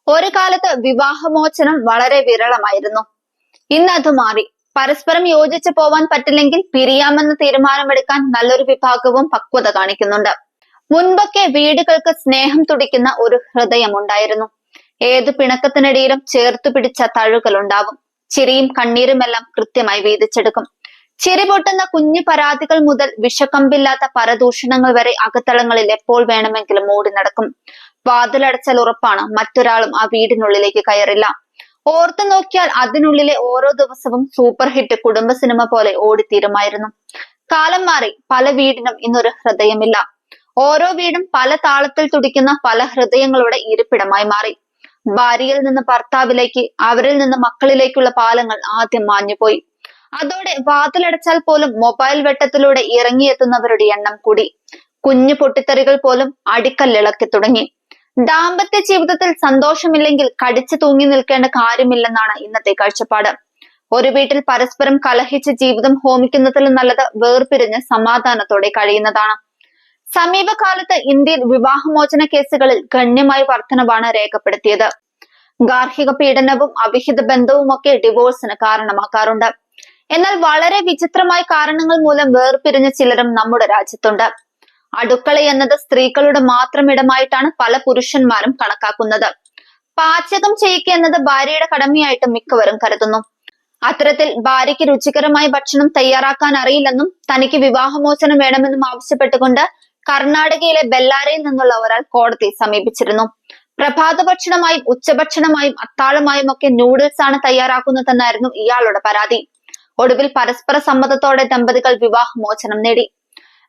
ഒരു കാലത്ത് വിവാഹമോചനം വളരെ വിരളമായിരുന്നു. ഇന്ന് അത് മാറി. പരസ്പരം യോജിച്ചു പോവാൻ പറ്റില്ലെങ്കിൽ പിരിയാമെന്ന തീരുമാനമെടുക്കാൻ നല്ലൊരു വിഭാഗവും പക്വത കാണിക്കുന്നുണ്ട്. മുൻപൊക്കെ വീടുകൾക്ക് സ്നേഹം തുടിക്കുന്ന ഒരു ഹൃദയമുണ്ടായിരുന്നു. ഏതു പിണക്കത്തിനിടയിലും ചേർത്തു പിടിച്ച തഴുകലുണ്ടാവും. ചിരിയും കണ്ണീരുമെല്ലാം കൃത്യമായി വീതിച്ചെടുക്കും. ചിരി പൊട്ടുന്ന കുഞ്ഞു പരാതികൾ മുതൽ വിഷക്കമ്പില്ലാത്ത പരദൂഷണങ്ങൾ വരെ അകത്തളങ്ങളിൽ എപ്പോൾ വേണമെങ്കിലും ഓടി നടക്കും. വാതിലടച്ചാൽ ഉറപ്പാണ് മറ്റൊരാളും ആ വീടിനുള്ളിലേക്ക് കയറില്ല. ഓർത്തു നോക്കിയാൽ അതിനുള്ളിലെ ഓരോ ദിവസവും സൂപ്പർ ഹിറ്റ് കുടുംബ സിനിമ പോലെ ഓടിത്തീരുമായിരുന്നു. കാലം മാറി, പല വീടിനും ഇന്നൊരു ഹൃദയമില്ല. ഓരോ വീടും പല താളത്തിൽ തുടിക്കുന്ന പല ഹൃദയങ്ങളുടെ ഇരിപ്പിടമായി മാറി. ഭാര്യയിൽ നിന്ന് ഭർത്താവിലേക്ക്, അവരിൽ നിന്ന് മക്കളിലേക്കുള്ള പാലങ്ങൾ ആദ്യം മാഞ്ഞുപോയി. അതോടെ വാതിലടച്ചാൽ പോലും മൊബൈൽ വെട്ടത്തിലൂടെ ഇറങ്ങിയെത്തുന്നവരുടെ എണ്ണം കൂടി. കുഞ്ഞു പൊട്ടിത്തെറികൾ പോലും അടിക്കല്ലിളക്കി തുടങ്ങി. ദാമ്പത്യ ജീവിതത്തിൽ സന്തോഷമില്ലെങ്കിൽ കടിച്ചു തൂങ്ങി നിൽക്കേണ്ട കാര്യമില്ലെന്നാണ് ഇന്നത്തെ കാഴ്ചപ്പാട്. ഒരു വീട്ടിൽ പരസ്പരം കലഹിച്ച് ജീവിതം ഹോമിക്കുന്നതിലും നല്ലത് വേർപിരിഞ്ഞ് സമാധാനത്തോടെ കഴിയുന്നതാണ്. സമീപകാലത്ത് ഇന്ത്യയിൽ വിവാഹമോചന കേസുകളിൽ ഗണ്യമായ വർധനവാണ് രേഖപ്പെടുത്തിയത്. ഗാർഹിക പീഡനവും അവിഹിത ബന്ധവുമൊക്കെ ഡിവോഴ്സിന് കാരണമാക്കാറുണ്ട്. എന്നാൽ വളരെ വിചിത്രമായ കാരണങ്ങൾ മൂലം വേർപിരിഞ്ഞ ചിലരും നമ്മുടെ രാജ്യത്തുണ്ട്. അടുക്കള എന്നത് സ്ത്രീകളുടെ മാത്രം ഇടമായിട്ടാണ് പല പുരുഷന്മാരും കണക്കാക്കുന്നത്. പാചകം ചെയ്യുക എന്നത് ഭാര്യയുടെ കടമയായിട്ട് മിക്കവരും കരുതുന്നു. അത്തരത്തിൽ ഭാര്യയ്ക്ക് രുചികരമായ ഭക്ഷണം തയ്യാറാക്കാൻ അറിയില്ലെന്നും തനിക്ക് വിവാഹമോചനം വേണമെന്നും ആവശ്യപ്പെട്ടുകൊണ്ട് കർണാടകയിലെ ബെല്ലാരയിൽ നിന്നുള്ള ഒരാൾ കോടതിയെ സമീപിച്ചിരുന്നു. പ്രഭാത ഭക്ഷണമായും ഉച്ചഭക്ഷണമായും അത്താഴമായും ഒക്കെ നൂഡിൽസ് ആണ് തയ്യാറാക്കുന്നതെന്നായിരുന്നു ഇയാളുടെ പരാതി. ഒടുവിൽ പരസ്പര സമ്മതത്തോടെ ദമ്പതികൾ വിവാഹമോചനം നേടി.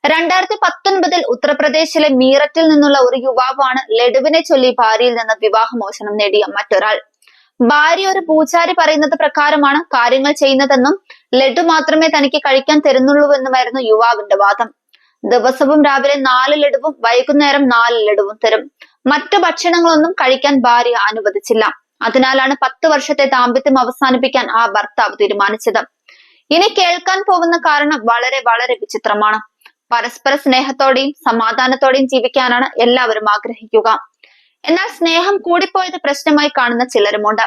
2019 ഉത്തർപ്രദേശിലെ മീററ്റിൽ നിന്നുള്ള ഒരു യുവാവാണ് ലഡുവിനെ ചൊല്ലി ഭാര്യയിൽ നിന്ന് വിവാഹമോചനം നേടിയ മറ്റൊരാൾ. ഭാര്യ ഒരു പൂജാരി പറയുന്നത് പ്രകാരമാണ് കാര്യങ്ങൾ ചെയ്യുന്നതെന്നും ലഡു മാത്രമേ തനിക്ക് കഴിക്കാൻ തരുന്നുള്ളൂവെന്നുമായിരുന്നു യുവാവിന്റെ വാദം. ദിവസവും രാവിലെ 4 ലഡുവും വൈകുന്നേരം 4 ലഡുവും തരും. മറ്റു ഭക്ഷണങ്ങളൊന്നും കഴിക്കാൻ ഭാര്യ അനുവദിച്ചില്ല. അതിനാലാണ് 10 വർഷത്തെ ദാമ്പത്യം അവസാനിപ്പിക്കാൻ ആ ഭർത്താവ് തീരുമാനിച്ചത്. ഇനി കേൾക്കാൻ പോകുന്ന കാരണം വളരെ വളരെ വിചിത്രമാണ്. പരസ്പര സ്നേഹത്തോടെയും സമാധാനത്തോടെയും ജീവിക്കാനാണ് എല്ലാവരും ആഗ്രഹിക്കുക. എന്നാൽ സ്നേഹം കൂടിപ്പോയത് പ്രശ്നമായി കാണുന്ന ചിലരുമുണ്ട്.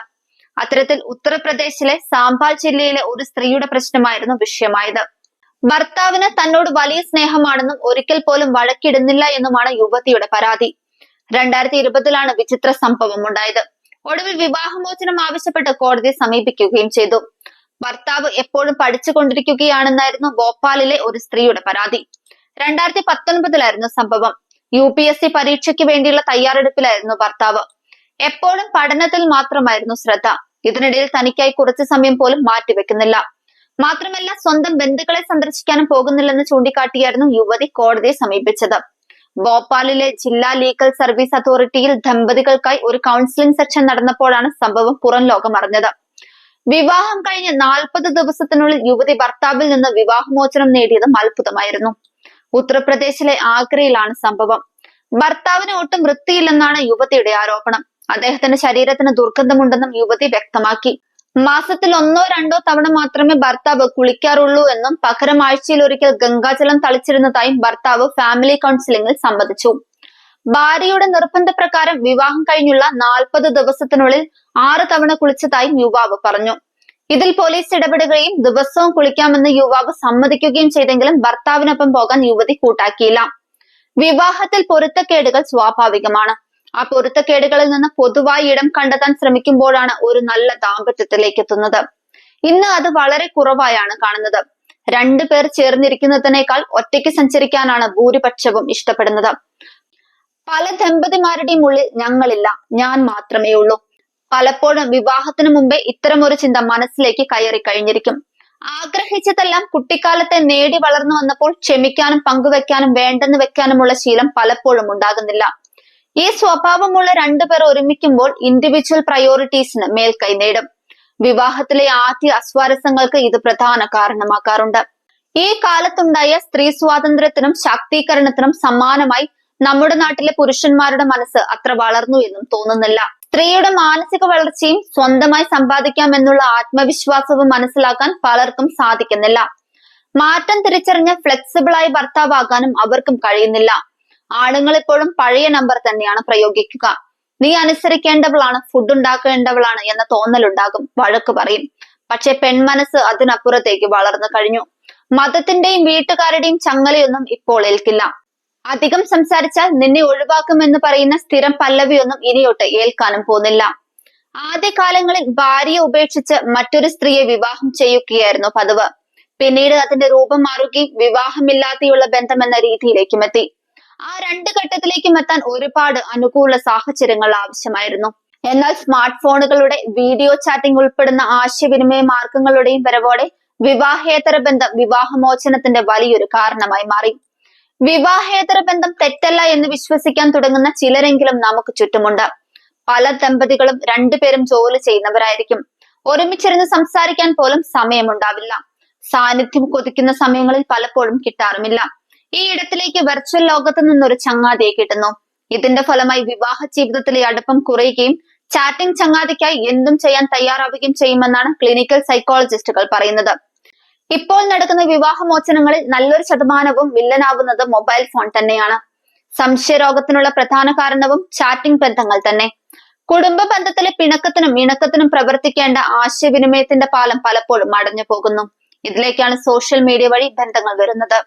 അത്തരത്തിൽ ഉത്തർപ്രദേശിലെ സാംബാൽ ജില്ലയിലെ ഒരു സ്ത്രീയുടെ പ്രശ്നമായിരുന്നു വിഷയമായത്. ഭർത്താവിന് തന്നോട് വലിയ സ്നേഹമാണെന്നും ഒരിക്കൽ പോലും വഴക്കിടുന്നില്ല എന്നുമാണ് യുവതിയുടെ പരാതി. 2020 വിചിത്ര സംഭവം ഉണ്ടായത്. ഒടുവിൽ വിവാഹമോചനം ആവശ്യപ്പെട്ട് കോടതിയെ സമീപിക്കുകയും ചെയ്തു. ഭർത്താവ് എപ്പോഴും പഠിച്ചുകൊണ്ടിരിക്കുകയാണെന്നായിരുന്നു ഭോപ്പാലിലെ ഒരു സ്ത്രീയുടെ പരാതി. 2019 സംഭവം. UPSC പരീക്ഷയ്ക്ക് വേണ്ടിയുള്ള തയ്യാറെടുപ്പിലായിരുന്നു ഭർത്താവ്. എപ്പോഴും പഠനത്തിൽ മാത്രമായിരുന്നു ശ്രദ്ധ. ഇതിനിടയിൽ തനിക്കായി കുറച്ചു സമയം പോലും മാറ്റിവെക്കുന്നില്ല. മാത്രമല്ല സ്വന്തം ബന്ധുക്കളെ സന്ദർശിക്കാനും പോകുന്നില്ലെന്ന് ചൂണ്ടിക്കാട്ടിയായിരുന്നു യുവതി കോടതിയെ സമീപിച്ചത്. ഭോപ്പാലിലെ ജില്ലാ ലീഗൽ സർവീസ് അതോറിറ്റിയിൽ ദമ്പതികൾക്കായി ഒരു കൗൺസിലിംഗ് സെക്ഷൻ നടന്നപ്പോഴാണ് സംഭവം പുറം ലോകം അറിഞ്ഞത്. വിവാഹം കഴിഞ്ഞ് 40 ദിവസത്തിനുള്ളിൽ യുവതി ഭർത്താവിൽ നിന്ന് വിവാഹമോചനം നേടിയതും അത്ഭുതമായിരുന്നു. ഉത്തർപ്രദേശിലെ ആഗ്രയിലാണ് സംഭവം. ഭർത്താവിന് ഒട്ടും വൃത്തിയില്ലെന്നാണ് യുവതിയുടെ ആരോപണം. അദ്ദേഹത്തിന്റെ ശരീരത്തിന് ദുർഗന്ധമുണ്ടെന്നും യുവതി വ്യക്തമാക്കി. മാസത്തിൽ 1-2 തവണ മാത്രമേ ഭർത്താവ് കുളിക്കാറുള്ളൂ എന്നും പകരം ആഴ്ചയിൽ ഒരിക്കൽ ഗംഗാജലം തളിച്ചിരുന്നതായും ഭർത്താവ് ഫാമിലി കൗൺസിലിംഗിൽ സമ്മതിച്ചു. ഭാര്യയുടെ നിർബന്ധപ്രകാരം വിവാഹം കഴിഞ്ഞുള്ള 40 ദിവസത്തിനുള്ളിൽ 6 തവണ കുളിച്ചതായും യുവാവ് പറഞ്ഞു. ഇതിൽ പോലീസ് ഇടപെടുകയും ദിവസവും കുളിക്കാമെന്ന് യുവാവ് സമ്മതിക്കുകയും ചെയ്തെങ്കിലും ഭർത്താവിനൊപ്പം പോകാൻ യുവതി കൂട്ടാക്കിയില്ല. വിവാഹത്തിൽ പൊരുത്തക്കേടുകൾ സ്വാഭാവികമാണ്. ആ പൊരുത്തക്കേടുകളിൽ നിന്ന് പൊതുവായി ഇടം കണ്ടെത്താൻ ശ്രമിക്കുമ്പോഴാണ് ഒരു നല്ല ദാമ്പത്യത്തിലേക്ക് എത്തുന്നത്. ഇന്ന് അത് വളരെ കുറവായാണ് കാണുന്നത്. 2 പേർ ചേർന്നിരിക്കുന്നതിനേക്കാൾ ഒറ്റയ്ക്ക് സഞ്ചരിക്കാനാണ് ഭൂരിപക്ഷവും ഇഷ്ടപ്പെടുന്നത്. പല ദമ്പതിമാരുടെയും ഉള്ളിൽ ഞങ്ങളില്ല, ഞാൻ മാത്രമേ ഉള്ളൂ. പലപ്പോഴും വിവാഹത്തിന് മുമ്പേ ഇത്തരം ഒരു ചിന്ത മനസ്സിലേക്ക് കയറി കഴിഞ്ഞിരിക്കും. ആഗ്രഹിച്ചതെല്ലാം കുട്ടിക്കാലത്തെ നേടി വളർന്നു വന്നപ്പോൾ ക്ഷമിക്കാനും പങ്കുവെക്കാനും വേണ്ടെന്ന് വെക്കാനുമുള്ള ശീലം പലപ്പോഴും ഉണ്ടാകുന്നില്ല. ഈ സ്വഭാവമുള്ള 2 പേർ ഒരുമിക്കുമ്പോൾ ഇൻഡിവിജ്വൽ പ്രയോറിറ്റീസിന് മേൽക്കൈ നേടും. വിവാഹത്തിലെ ആദ്യ അസ്വാരസ്യങ്ങൾക്ക് ഇത് പ്രധാന കാരണമാക്കാറുണ്ട്. ഈ കാലത്തുണ്ടായ സ്ത്രീ സ്വാതന്ത്ര്യത്തിനും ശാക്തീകരണത്തിനും സമാനമായി നമ്മുടെ നാട്ടിലെ പുരുഷന്മാരുടെ മനസ്സ് അത്ര വളർന്നു എന്നും തോന്നുന്നില്ല. സ്ത്രീയുടെ മാനസിക വളർച്ചയും സ്വന്തമായി സമ്പാദിക്കാമെന്നുള്ള ആത്മവിശ്വാസവും മനസ്സിലാക്കാൻ പലർക്കും സാധിക്കുന്നില്ല. മാറ്റം തിരിച്ചറിഞ്ഞ് ഫ്ലെക്സിബിളായി ഭർത്താവാകാനും അവർക്കും കഴിയുന്നില്ല. ആണുങ്ങൾ ഇപ്പോഴും പഴയ നമ്പർ തന്നെയാണ് പ്രയോഗിക്കുക. നീ അനുസരിക്കേണ്ടവളാണ്, ഫുഡ് ഉണ്ടാക്കേണ്ടവളാണ് എന്ന തോന്നലുണ്ടാകും, വഴക്ക് പറയും. പക്ഷെ പെൺമനസ്സ് അതിനപ്പുറത്തേക്ക് വളർന്നു കഴിഞ്ഞു. മതത്തിന്റെയും വീട്ടുകാരുടെയും ചങ്ങലയൊന്നും ഇപ്പോൾ ഏൽക്കില്ല. അധികം സംസാരിച്ചാൽ നിന്നെ ഒഴിവാക്കുമെന്ന് പറയുന്ന സ്ഥിരം പല്ലവിയൊന്നും ഇനിയൊട്ട് ഏൽക്കാനും പോകുന്നില്ല. ആദ്യകാലങ്ങളിൽ ഭാര്യയെ ഉപേക്ഷിച്ച് മറ്റൊരു സ്ത്രീയെ വിവാഹം ചെയ്യുകയായിരുന്നു പതിവ്. പിന്നീട് അതിന്റെ രൂപം മാറുകയും വിവാഹമില്ലാതെയുള്ള ബന്ധം എന്ന രീതിയിലേക്കും എത്തി. ആ രണ്ട് ഘട്ടത്തിലേക്കും എത്താൻ ഒരുപാട് അനുകൂല സാഹചര്യങ്ങൾ ആവശ്യമായിരുന്നു. എന്നാൽ സ്മാർട്ട് ഫോണുകളുടെ വീഡിയോ ചാറ്റിംഗ് ഉൾപ്പെടുന്ന ആശയവിനിമയ മാർഗങ്ങളുടെയും വരവോടെ വിവാഹേതര ബന്ധം വിവാഹമോചനത്തിന്റെ വലിയൊരു കാരണമായി മാറി. വിവാഹേതര ബന്ധം തെറ്റല്ല എന്ന് വിശ്വസിക്കാൻ തുടങ്ങുന്ന ചിലരെങ്കിലും നമുക്ക് ചുറ്റുമുണ്ട്. പല ദമ്പതികളും രണ്ടുപേരും ജോലി ചെയ്യുന്നവരായിരിക്കും. ഒരുമിച്ചിരുന്ന് സംസാരിക്കാൻ പോലും സമയമുണ്ടാവില്ല. സാന്നിധ്യം കൊതിക്കുന്ന സമയങ്ങളിൽ പലപ്പോഴും കിട്ടാറുമില്ല. ഈ ഇടത്തിലേക്ക് വെർച്വൽ ലോകത്ത് നിന്നൊരു ചങ്ങാതിയെ കിട്ടുന്നു. ഇതിന്റെ ഫലമായി വിവാഹ ജീവിതത്തിലെ അടുപ്പം കുറയുകയും ചാറ്റിംഗ് ചങ്ങാതിക്കായി എന്തും ചെയ്യാൻ തയ്യാറാവുകയും ചെയ്യുമെന്നാണ് ക്ലിനിക്കൽ സൈക്കോളജിസ്റ്റുകൾ പറയുന്നത്. ഇപ്പോൾ നടക്കുന്ന വിവാഹമോചനങ്ങളിൽ നല്ലൊരു ശതമാനവും വില്ലനാവുന്നത് മൊബൈൽ ഫോൺ തന്നെയാണ്. സംശയരോഗത്തിനുള്ള പ്രധാന കാരണവും ചാറ്റിംഗ് ബന്ധങ്ങൾ തന്നെ. കുടുംബ ബന്ധത്തിലെ പിണക്കത്തിനും ഇണക്കത്തിനും പ്രവർത്തിക്കേണ്ട ആശയവിനിമയത്തിന്റെ പാലം പലപ്പോഴും അടഞ്ഞു പോകുന്നു. ഇതിലേക്കാണ് സോഷ്യൽ മീഡിയ വഴി ബന്ധങ്ങൾ വരുന്നത്.